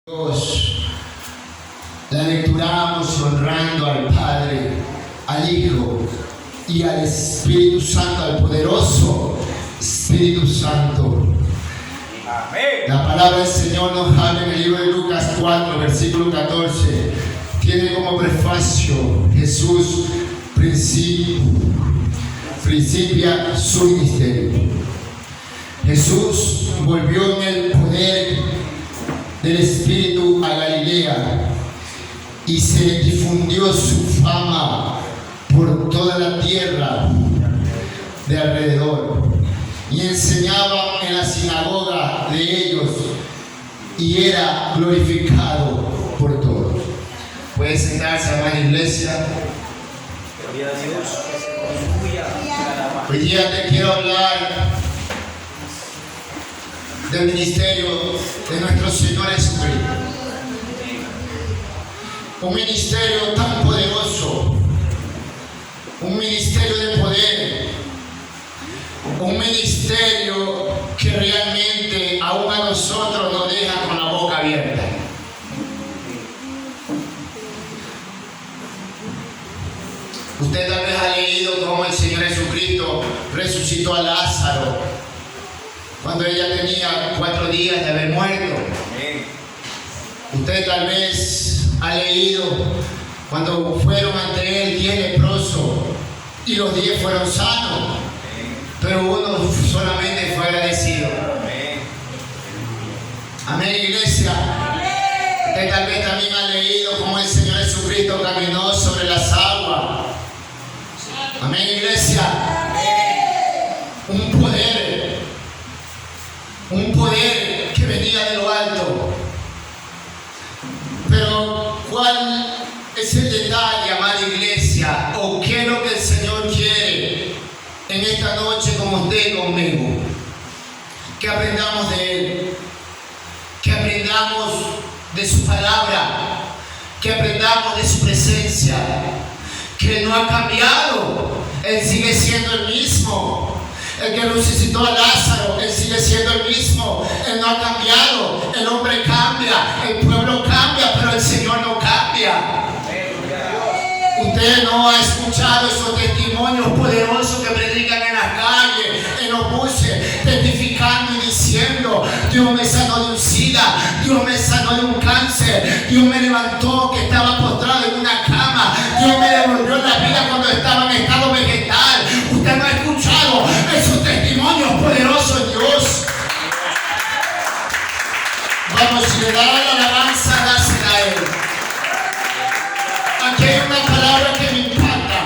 Dios, la lecturamos honrando al Padre, al Hijo y al Espíritu Santo, al poderoso Espíritu Santo. Amén. La palabra del Señor nos habla en el libro de Lucas 4, versículo 14. Tiene como prefacio: Jesús principia su ministerio. Jesús volvió en el poder del Espíritu a Galilea y se difundió su fama por toda la tierra de alrededor, y enseñaba en la sinagoga de ellos y era glorificado por todos. Pueden sentarse, hermana iglesia. Gloria a Dios. Hoy día te quiero hablar del ministerio de nuestro Señor Jesucristo. Un ministerio tan poderoso, un ministerio de poder, un ministerio que realmente aún a nosotros nos deja con la boca abierta. Usted tal vez ha leído cómo el Señor Jesucristo resucitó a Lázaro cuando ella tenía 4 días de haber muerto. Usted tal vez ha leído cuando fueron ante él 10 leprosos y los 10 fueron sanos, pero uno solamente fue agradecido. Amén, iglesia. Usted tal vez también ha leído cómo el Señor Jesucristo caminó sobre las aguas. Amén, iglesia. Un poder que venía de lo alto. Pero ¿cuál es el detalle, amada iglesia? ¿O qué es lo que el Señor quiere en esta noche con usted y conmigo? Que aprendamos de Él, que aprendamos de su palabra, que aprendamos de su presencia, que no ha cambiado. Él sigue siendo el mismo. El que resucitó a Lázaro, Él sigue siendo el mismo. Él no ha cambiado. El hombre cambia, el pueblo cambia, pero el Señor no cambia. Usted no ha escuchado esos testimonios poderosos que predican en las calles, en los buses, testificando y diciendo: Dios me sanó de un SIDA, Dios me sanó de un cáncer, Dios me levantó que estaba postrado en una cama, Dios me devolvió la vida cuando estaba en estado vegetal. Usted no ha escuchado esos testimonios poderosos de Dios. Vamos, si le da la alabanza, dásela a Él. Aquí hay una palabra que me impacta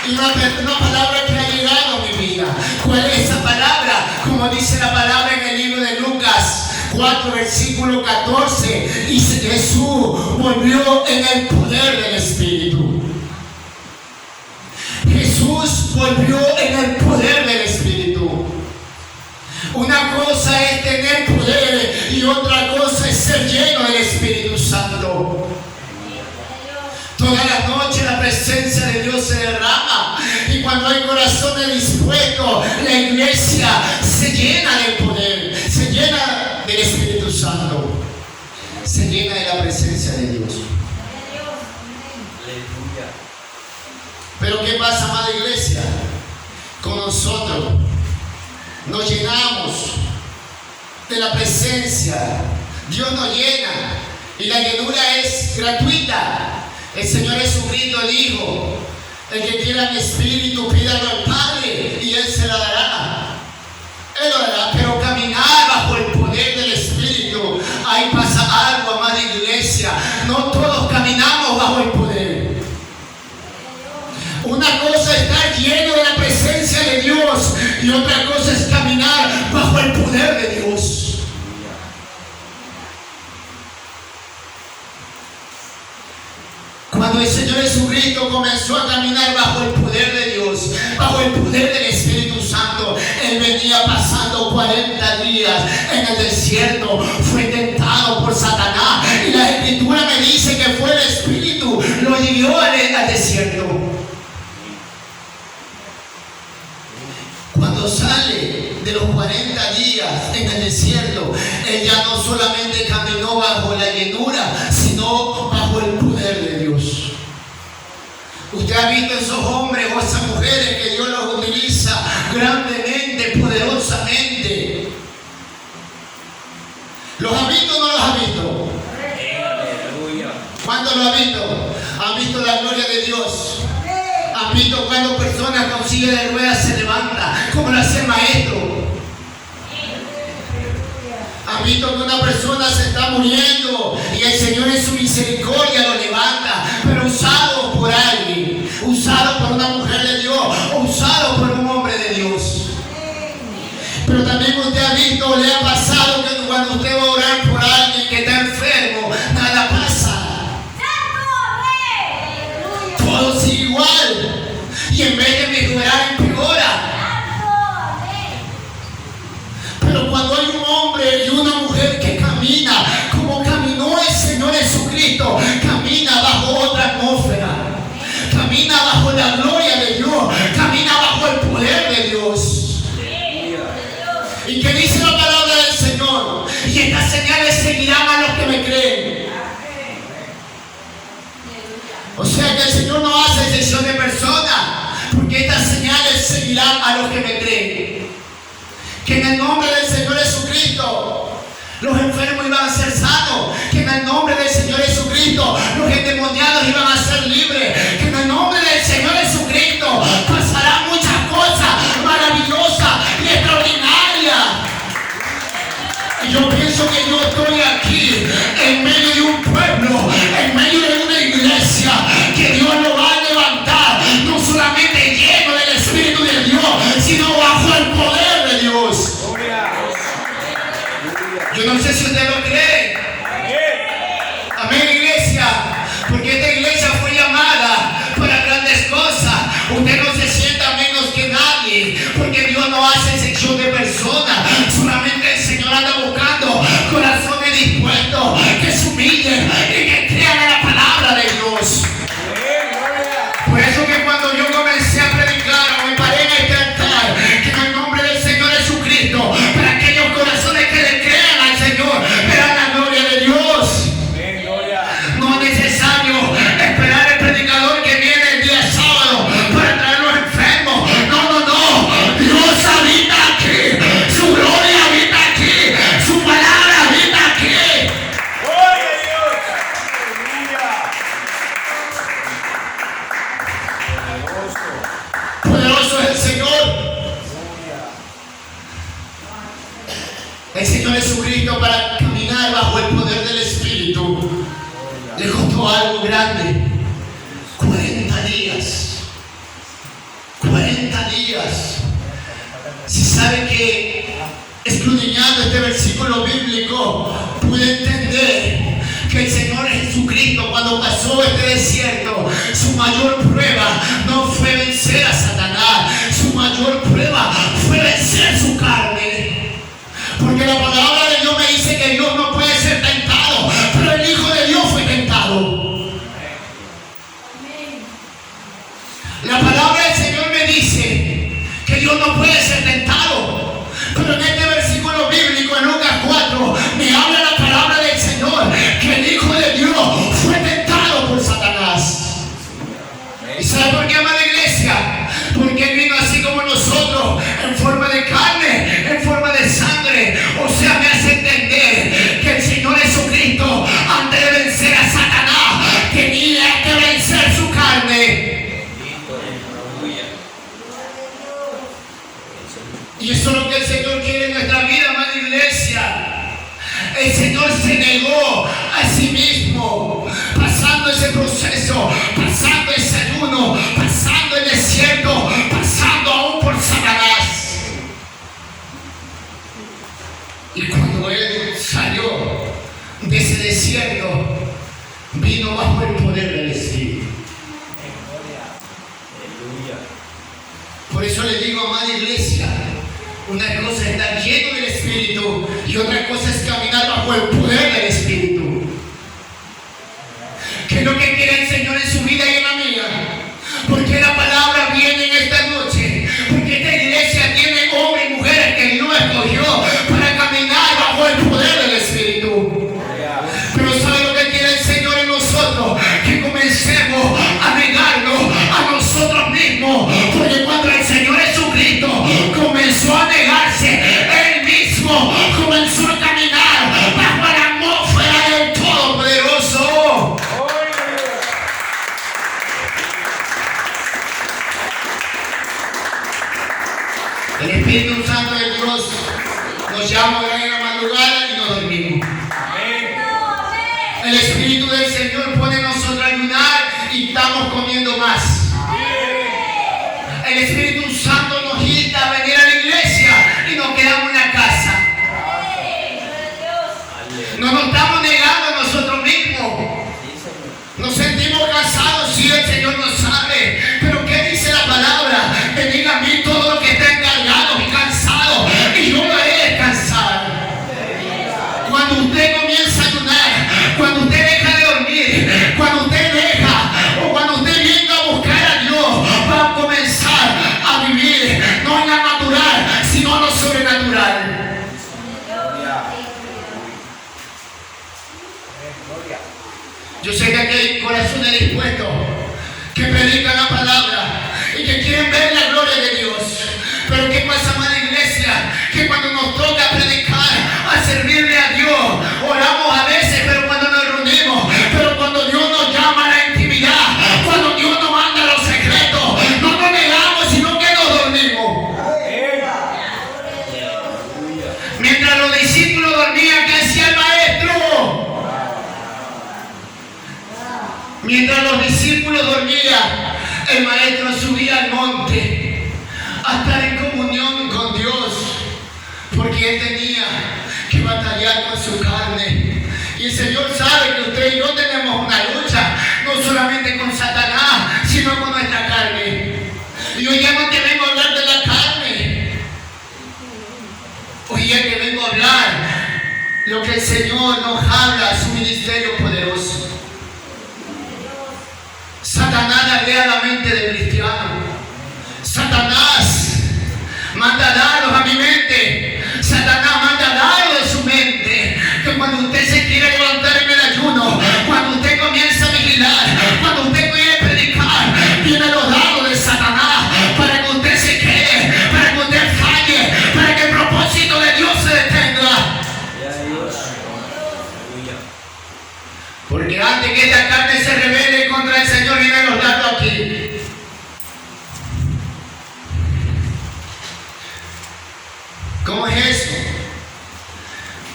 y una palabra que ha llegado a mi vida. ¿Cuál es esa palabra? Como dice la palabra en el libro de Lucas 4, versículo 14, y Jesús volvió en el poder del Espíritu. Jesús volvió en el poder del Espíritu. Una cosa es tener poder y otra cosa es ser lleno del Espíritu Santo. Toda la noche la presencia de Dios se derrama, y cuando hay corazones dispuestos, la iglesia se llena del poder, se llena del Espíritu Santo, se llena de la presencia de Dios. Pero ¿qué pasa, amada iglesia? Con nosotros nos llenamos de la presencia. Dios nos llena y la llenura es gratuita. El Señor Jesucristo dijo: el que quiera mi espíritu, pídalo al Padre y Él se lo dará. Él lo dará, pero caminar bajo el poder del Espíritu, ahí pasa algo, amada iglesia. No todos caminamos bajo el poder. Una cosa es estar lleno de la presencia de Dios y otra cosa es caminar bajo el poder de Dios. Cuando el Señor Jesucristo comenzó a caminar bajo el poder de Dios, bajo el poder del Espíritu Santo, Él venía pasando 40 días en el desierto, fue tentado por Satanás, y la Escritura me dice que fue el Espíritu lo llevó al desierto. Cuando sale del los 40 días en el desierto, él ya no solamente caminó bajo la llenura, sino bajo el poder de Dios. Usted ha visto esos hombres o esas mujeres que Dios los utiliza grandemente, poderosamente. ¿Los ha visto o no los ha visto? ¿Cuándo lo ha visto? ¿Han visto la gloria de Dios? ¿Han visto cuando personas con silla de ruedas se levantan, como lo hace el maestro? ¿Han visto que una persona se está muriendo y el Señor en su misericordia lo levanta, pero usado por alguien, usado por una mujer de Dios o usado por un hombre de Dios? Pero también usted ha visto o le ha pasado que cuando usted va a orar por alguien que está enfermo, nada pasa. Todo sigue igual. Y en vez de mejorar, empeora. Pero cuando hay un hombre y una mujer que camina como caminó el Señor Jesucristo, camina bajo otra atmósfera, camina bajo la gloria de Dios, camina bajo el poder de Dios. ¿Y qué dice la palabra del Señor? Y estas señales seguirán a los que me creen. O sea que el Señor no hace excepción de personas, porque estas señales seguirán a los que me creen. Que en el nombre del Señor Jesucristo los enfermos iban a ser sanos, que en el nombre del Señor Jesucristo los endemoniados iban a ser libres, que en el nombre del Señor Jesucristo pasarán muchas cosas maravillosas y extraordinarias. Y yo pienso que yo estoy aquí en medio de un pueblo, en medio de una iglesia que Dios lo va a levantar, no solamente lleno del Espíritu de Dios, sino bajo el poder de Dios. Yo no sé si usted lo cree. Amén, iglesia. Porque esta iglesia fue llamada para grandes cosas. Usted no se sienta menos que nadie, porque Dios no hace excepción de personas. Solamente el Señor anda buscando corazones dispuestos que se humillen y que crean en la palabra de Dios. Por eso que cuando yo comencé a predicar o me paré en este altar, que en el nombre del Señor Jesucristo, para aquellos corazones que le crean al Señor, verán la gloria de Dios. No es necesario esperar el predicador que viene el día sábado para traer los enfermos. No, no, no. Dios habita aquí. Su gloria habita aquí. Su palabra habita aquí. ¡Gloria a Dios! ¡Aleluya! Poderoso es el Señor. El Señor Jesucristo, para caminar bajo el poder del Espíritu, le costó algo grande. 40 días. 40 días. Si sabe que escudriñando este versículo bíblico pude entender que el Señor Jesucristo, cuando pasó este desierto, su mayor prueba no fue vencer a Satanás, su mayor prueba fue vencer su carne. Porque la palabra de Dios me dice que Dios no puede ser tentado, pero el Hijo de Dios fue tentado. La palabra del Señor me dice que Dios no puede ser tentado, pero en este versículo bíblico en Lucas 4 me habla la palabra del Señor que el Hijo de Dios fue tentado por Satanás. ¿Y sabe por qué, amada iglesia? Porque Él vino así como nosotros, en forma de carne, en forma de sangre. O sea, me hace entender que el Señor Jesucristo, antes de vencer a Satanás, tenía que vencer su carne. Y eso es lo que el Señor quiere en nuestra vida, amada iglesia. El Señor se negó a sí mismo, pasando ese proceso, pasando ese ayuno, pasando el desierto, pasando aún por Satanás. Y cuando Él salió de ese desierto, vino bajo el poder del Espíritu. Por eso le digo, amada iglesia, una cosa es estar lleno del Espíritu y otra cosa es caminar bajo el poder del Espíritu. ¿Qué es lo que quiere el Señor en su vida y en la mía? Porque la palabra viene en esta noche. Porque esta iglesia tiene hombres y mujeres que Dios El Espíritu del Señor pone en nosotros a ayunar y estamos comiendo más. El Espíritu Santo nos insta a venir a la iglesia y nos quedamos en la casa. No nos estamos negando a nosotros mismos. Nos sentimos cansados, sí, el Señor nos sabe. Pero ¿qué dice la palabra? Venid a mí todos los que estén cargados y cansados, y yo lo haré descansar. Cuando usted comienza a ayunar, cuando usted deja de dormir, cuando usted deja o cuando usted venga a buscar a Dios, va a comenzar a vivir no en la natural, sino en lo sobrenatural. Yo sé que aquí hay corazones dispuestos que predican la palabra y que quieren ver la gloria de Dios. Pero ¿qué pasa, amada iglesia? Que cuando nos toca predicar, a servirle a Dios, oramos a veces, pero cuando nos reunimos, pero cuando Dios nos llama a la intimidad, cuando Dios nos manda los secretos, no nos negamos, sino que nos dormimos. Mientras los discípulos dormían, ¿qué hacía el maestro? Mientras los discípulos dormían, el maestro subía al monte a estar en comunión con Dios, porque él tenía que batallar con su carne. Y el Señor sabe que usted y yo tenemos una lucha, no solamente con Satanás, sino con nuestra carne. Y hoy ya no te vengo a hablar de la carne, hoy ya te vengo a hablar lo que el Señor nos habla, su ministerio poderoso. Satanás aldea la mente del cristiano. Satanás manda dardos a mi mente. Satanás manda dardos de su mente. Que cuando usted se quiere levantar en el ayuno, cuando usted comienza a vigilar, cuando usted quiere predicar, vienen los dardos de Satanás para que usted se quede, para que usted falle, para que el propósito de Dios se detenga. Porque antes que esta carne se rebele contra el Señor, vienen los dardos aquí. ¿Cómo es eso?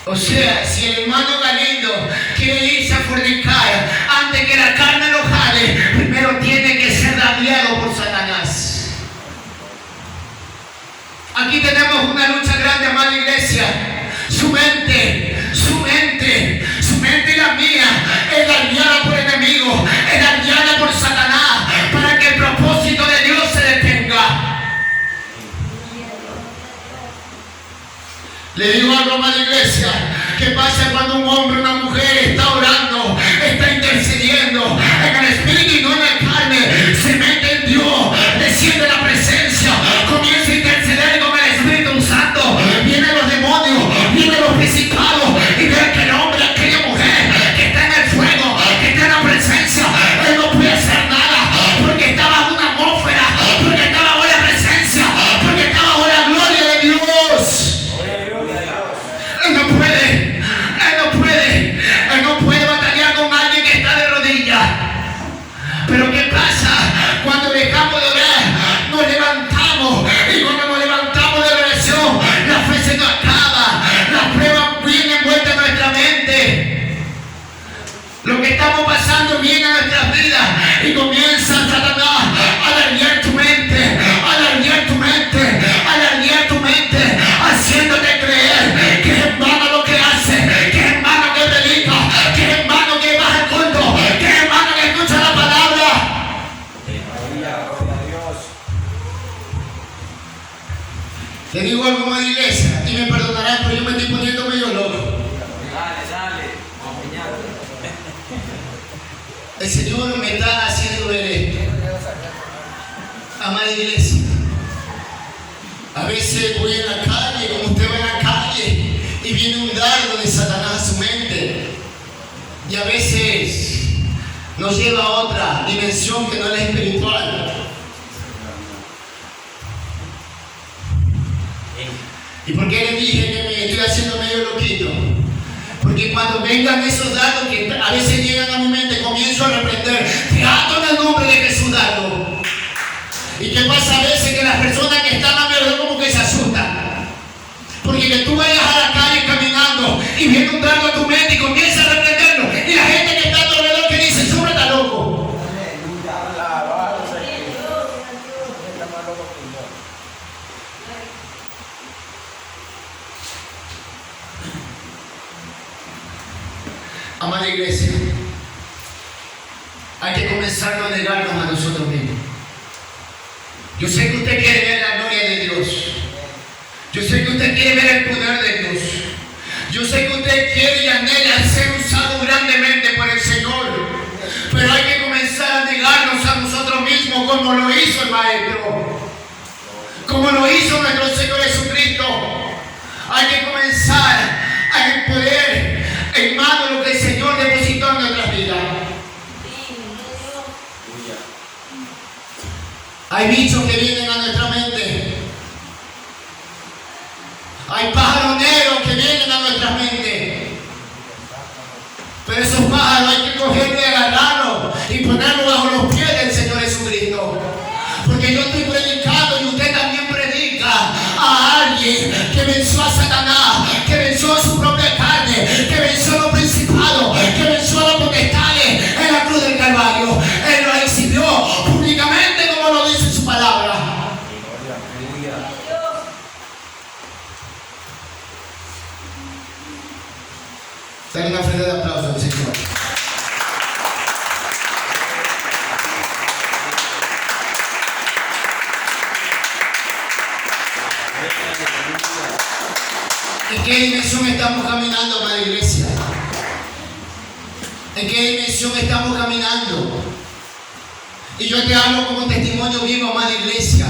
O sea, si el hermano Galindo quiere irse a fornicar, antes que la carne lo jale, primero tiene que ser dañado por Satanás. Aquí tenemos una lucha grande, amada iglesia. Su mente y la mía es dañada por enemigos, es dañada por Satanás, para que el propósito de Dios se detenga. Le digo algo, amada iglesia. ¿Qué pasa cuando un hombre o una mujer está orando, está intercediendo en el espíritu y no en la carne? Se mete en Dios, desciende la presencia, comienza a interceder con el Espíritu Santo. Vienen los demonios, vienen los principados y ven que el hombre, aquella mujer que está en el fuego, que está en la presencia, él no puede hacer nada porque está bajo una atmósfera, porque está bajo la presencia, porque está bajo la gloria de Dios. Él no puede batallar con alguien que está de rodillas. Pero ¿qué pasa? Cuando dejamos de orar, nos levantamos, y cuando nos levantamos de oración, la fe se nos acaba, las pruebas vienen vueltas a nuestra mente. Lo que estamos pasando viene a nuestras vidas y comienza Satanás a dañar tu mente, haciéndote creer que es en vano lo que hace, que es en vano que predica, que es en vano que vas al culto, que es en vano que escucha la palabra. Le digo algo más, iglesia, y me perdonarán, pero yo me estoy poniendo medio loco. Dale. El Señor me está haciendo ver esto. Amada iglesia, a veces voy en la calle, como usted va en la calle, y viene un dardo de Satanás a su mente. Y a veces nos lleva a otra dimensión que no es la espiritual. ¿Y por qué le dije que me estoy haciendo medio loquito? Porque cuando vengan esos dardos que a veces llegan a mi mente, comienzo a reprender. Te ato en el nombre de Jesús, dardo. ¿Y qué pasa a veces? Que las personas que están a mi alrededor como que se asustan. Porque que tú vayas a la calle caminando y viene un dardo a tu mente y comienza a reprenderlo. Y la gente iglesia, hay que comenzar a negarnos a nosotros mismos. Yo sé que usted quiere ver la gloria de Dios. Yo sé que usted quiere ver el poder de Dios. Yo sé que usted quiere y anhela ser usado grandemente por el Señor. Pero hay que comenzar a negarnos a nosotros mismos como lo hizo el Maestro. Como lo hizo nuestro Señor Jesucristo. Hay que comenzar a poner en mano lo que el Señor depositó en nuestras vidas. Hay bichos que vienen a nuestra mente. Hay pájaros negros que vienen a nuestra mente. Pero esos pájaros hay que cogerlos y agarrarlos y ponerlos bajo los pies del Señor Jesucristo. Porque yo estoy predicando y usted también predica a alguien que venció a Satanás, que venció a su propia carne, que venció a los principados, que venció a los potestades en la cruz del Calvario. Él lo exhibió públicamente como lo dice su palabra. Dale una ofrenda de aplauso al Señor. ¿En qué dimensión estamos caminando, amada iglesia? ¿En qué dimensión estamos caminando? Y yo te hablo como testimonio vivo, amada iglesia.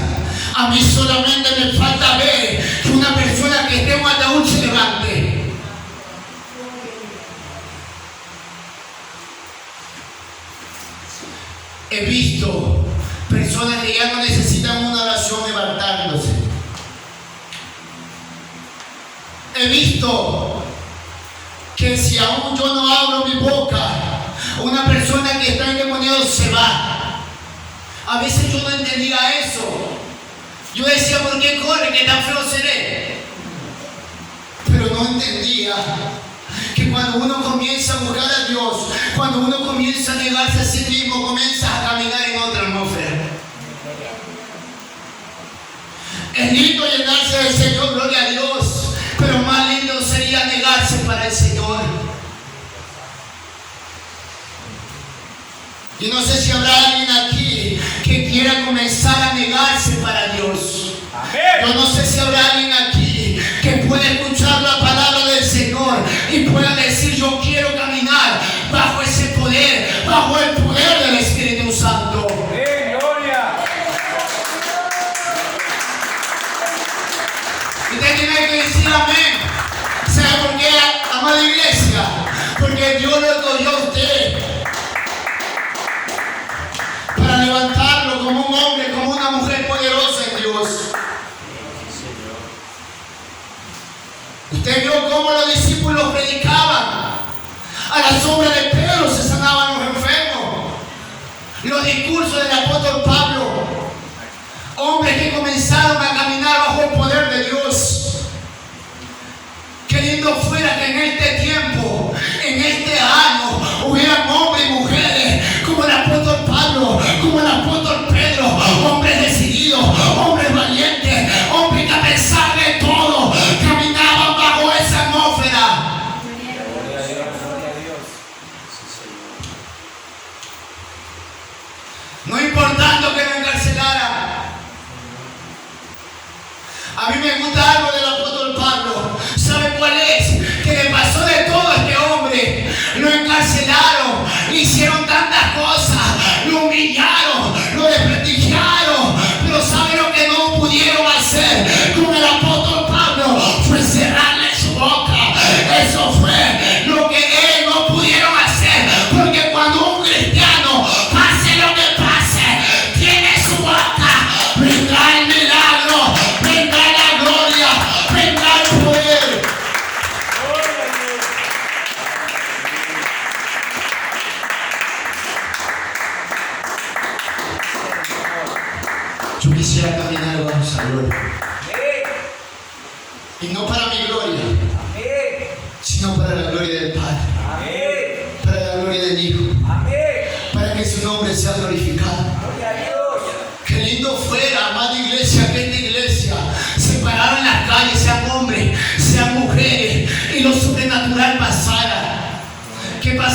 A mí solamente me falta ver que una persona que esté en un ataúd se levante. He visto personas que ya no necesitan una oración levantándose. He visto que si aún yo no abro mi boca, una persona que está endemoniada se va. A veces yo no entendía eso. Yo decía, ¿por qué corre? ¿Qué tan feo seré? Pero no entendía que cuando uno comienza a buscar a Dios, cuando uno comienza a negarse a sí mismo, comienza a caminar en otra atmósfera. Es lindo llenarse del Señor, gloria a Dios, pero más lindo sería negarse para el Señor. Y no sé si habrá alguien aquí que quiera comenzar a negarse para Dios. Yo no sé si habrá alguien aquí que pueda escuchar la palabra del Señor y pueda decir, yo quiero caminar bajo ese poder, bajo el poder del Espíritu Santo. ¡Gloria! Y usted tiene que decir amén. ¿Sabe por qué, amada iglesia? Porque Dios lo escogió a usted para levantarlo como un hombre, como una mujer poderosa en Dios. Usted vio cómo los discípulos predicaban. A la sombra de Pedro se sanaban los enfermos. Los discursos del apóstol Pablo. Hombres que comenzaron a caminar bajo el poder de Dios. Qué lindo fuera que en este tiempo, en este año, hubieran hombres y mujeres como el apóstol Pablo, como el apóstol Pedro, hombres decididos, hombres valientes, hombres que a pesar de todo caminaban bajo esa atmósfera. No importando que lo encarcelaran. A mí me gusta algo del apóstol Pablo. ¿Sabe cuál es? Que le pasó de todo a este hombre. Lo encarcelaron, le hicieron tantas cosas, lo humillaron, lo desprestigiaron. Pero ¿sabe lo que no pudieron hacer con el apóstol Pablo? Fue cerrarle su boca. Eso fue lo que ellos no pudieron hacer. Porque cuando un cristiano, pase lo que pase, tiene su boca, vendrá el milagro, vendrá la gloria, vendrá el poder. Yo quisiera caminar bajo esa gloria. Y no para mi gloria, sino para la gloria del Padre, para la gloria del Hijo, para que su nombre sea glorificado. Qué lindo fuera, amada iglesia, que esta iglesia se parara en las calles, sean hombres, sean mujeres, y lo sobrenatural pasara. Que pasara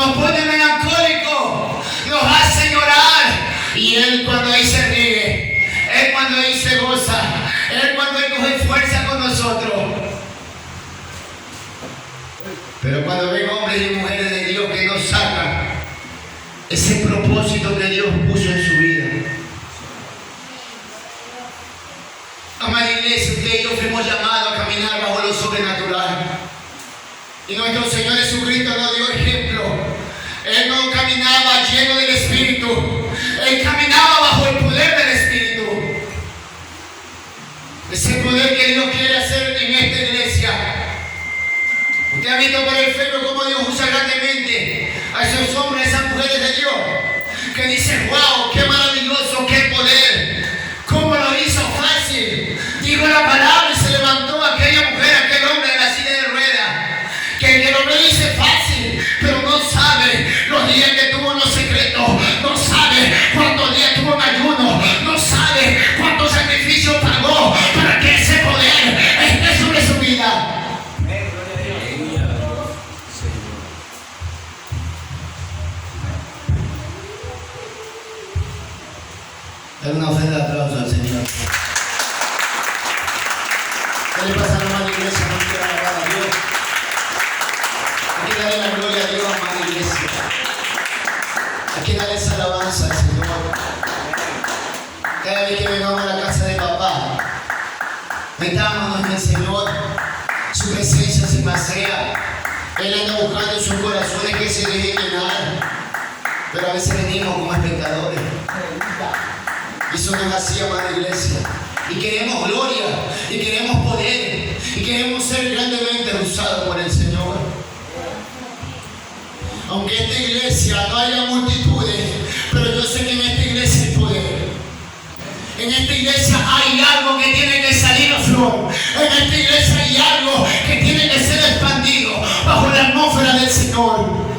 nos pone melancólicos, nos hace llorar. Y Él cuando ahí se ríe, Él cuando ahí se goza, Él cuando Él coge fuerza con nosotros. Pero cuando ven hombres y mujeres de Dios que nos sacan ese propósito que Dios puso en su vida. Amada iglesia, usted y yo fuimos llamados a caminar bajo lo sobrenatural. Y nuestro Señor Jesucristo nos dio ejemplo. Él no caminaba lleno del Espíritu. Él caminaba bajo el poder del Espíritu. Ese poder que Dios quiere hacer en esta iglesia. Usted ha visto por el Facebook cómo Dios usa grandemente a esos hombres, esas mujeres de Dios. Que dicen, wow, qué maravilloso, qué poder. Cómo lo hizo fácil. Dijo la palabra y se levantó aquella mujer, aquel hombre de la silla de ruedas. Que lo dice fácil, pero no sabe los días que tuvo en los secretos, no sabe cuántos días tuvo en ayuno, no sabe cuántos sacrificios pagó para que ese poder esté sobre su vida. Dale una ofrenda de aplauso al Señor. ¿Qué le pasa a la hermana iglesia? No quiero alabar a Dios. Hay que darle la gloria a Dios, amada iglesia. Hay que darle esa alabanza al Señor. Cada vez que vengamos a la casa de papá, metámonos en el Señor. Su presencia se pasea. Él anda buscando en sus corazones que se dejen llenar. Pero a veces venimos como espectadores. Y eso no es así, amada iglesia. Y queremos gloria, y queremos poder, y queremos ser grandemente usados por el Señor. Aunque en esta iglesia no haya multitudes, pero yo sé que en esta iglesia hay poder. En esta iglesia hay algo que tiene que salir a flor. En esta iglesia hay algo que tiene que ser expandido bajo la atmósfera del Señor.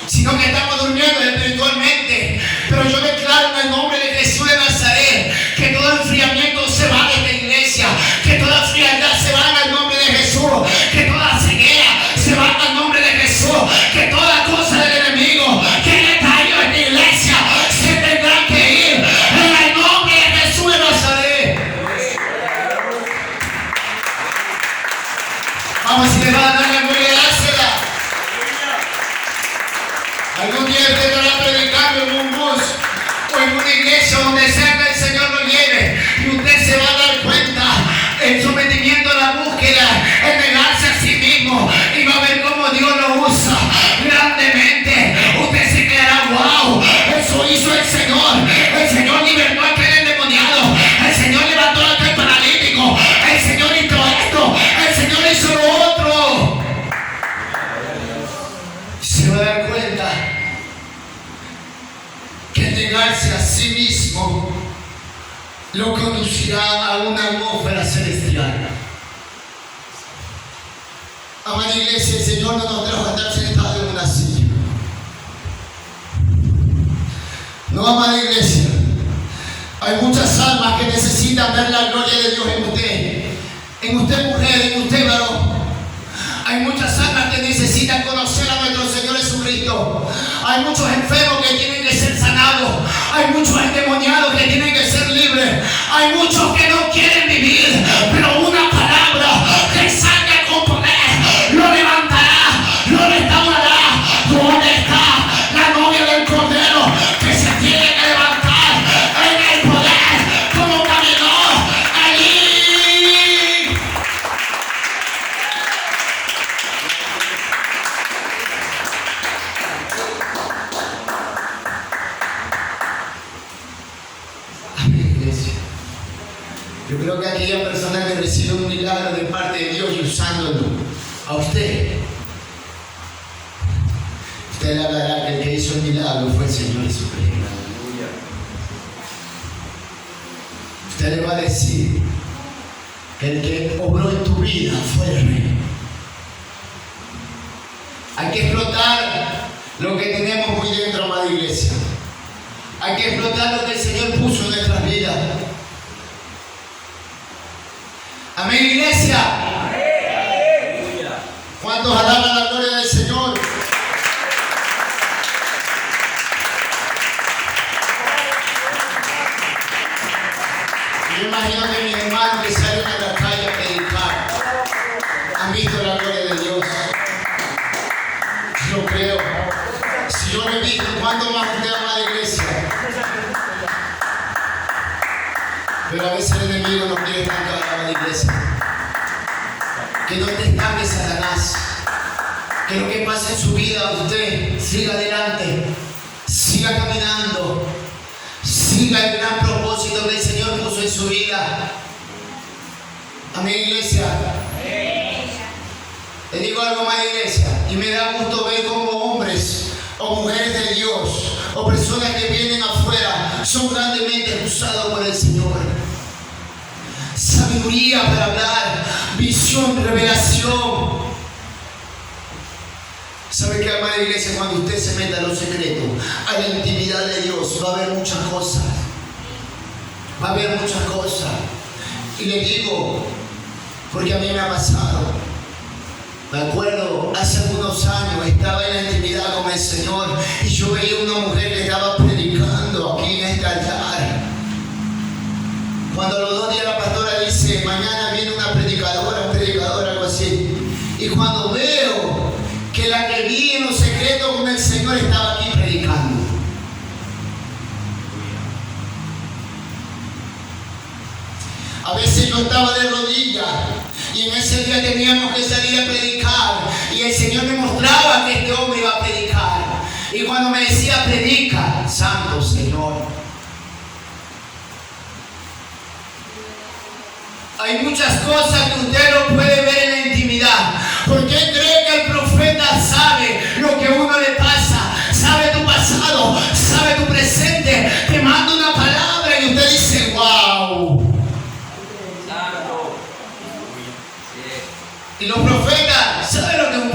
Sino que estamos durmiendo espiritualmente. Pero yo declaro en el nombre de Jesús de Nazaret que todo enfriamiento se va de esta iglesia, que toda frialdad se va en el nombre de Jesús, que toda ceguera se va en el nombre de Jesús, que toda cosa del enemigo que en esta año en esta iglesia se tendrá que ir en el nombre de Jesús de Nazaret. Vamos, si le va a dar la gloria, dásela. Algún día usted estará predicando en un bus o en una iglesia donde sea que el Señor lo lleve y usted se va a dar cuenta el sometimiento a la búsqueda, el negarse a sí mismo y va a ver cómo Dios lo usa grandemente. Usted se quedará, wow, eso hizo el Señor. El Señor libertó a aquel endemoniado, el Señor levantó a aquel paralítico, el Señor hizo esto, el Señor hizo lo otro. Se va a dar cuenta que negarse a sí mismo lo conducirá a una atmósfera celestial. Amada iglesia, el Señor no nos trajo a estar sentados en una silla. No, amada iglesia, hay muchas almas que necesitan ver la gloria de Dios en usted mujer, en usted varón. Hay muchas almas que necesitan conocer a nuestro Señor Jesucristo. Hay muchos enfermos que tienen que ser sanados. Hay muchos endemoniados que tienen que ser libres. Hay muchos que no quieren vivir, pero una palabra que salga con poder lo levantará, lo restaurará. ¿Dónde está la novia del Cordero que se tiene que levantar en el poder como caminó allí? Yo creo que aquella persona que recibe un milagro de parte de Dios y usándolo a usted le hablará que el que hizo el milagro fue el Señor Jesucristo. Usted le va a decir que el que obró en tu vida fue el Rey. Hay que explotar lo que tenemos muy dentro, amada iglesia. Hay que explotar lo que el Señor puso en nuestras vidas. Amén, iglesia. ¿Cuántos alaban la gloria del Señor? Yo creo. Si yo le digo, ¿cuánto más usted ama a la iglesia? Pero a veces el enemigo no quiere estancar a la iglesia. Que no te estanque Satanás. Que lo que pasa en su vida, usted siga adelante, siga caminando, siga el gran propósito que el Señor puso en su vida. Amén, iglesia. Le digo algo más, iglesia, y me da gusto ver como hombres o mujeres de Dios o personas que vienen afuera son grandemente usados por el Señor. Sabiduría para hablar, visión, revelación. ¿Sabe qué, amada iglesia? Cuando usted se meta a los secretos, a la intimidad de Dios, va a haber muchas cosas. Va a haber muchas cosas. Y le digo, porque a mí me ha pasado. Me acuerdo, hace algunos años estaba en la intimidad con el Señor y yo veía una mujer que estaba predicando aquí en este altar. Cuando a los 2 días la pastora dice, mañana viene una predicadora, un predicador, algo así. Y cuando veo que la que vi en los secretos con el Señor estaba aquí predicando. A veces yo estaba de rodillas y en ese día teníamos que salir a predicar y el Señor me mostraba que este hombre iba a predicar. Y cuando me decía predica, Santo Señor. Hay muchas cosas que usted no puede ver en la intimidad. ¿Por qué cree que el profeta sabe lo que a uno le pasa? Sabe tu pasado, sabe tu presente. Te manda una palabra y usted dice, wow. Y los profetas, ¿saben lo que es un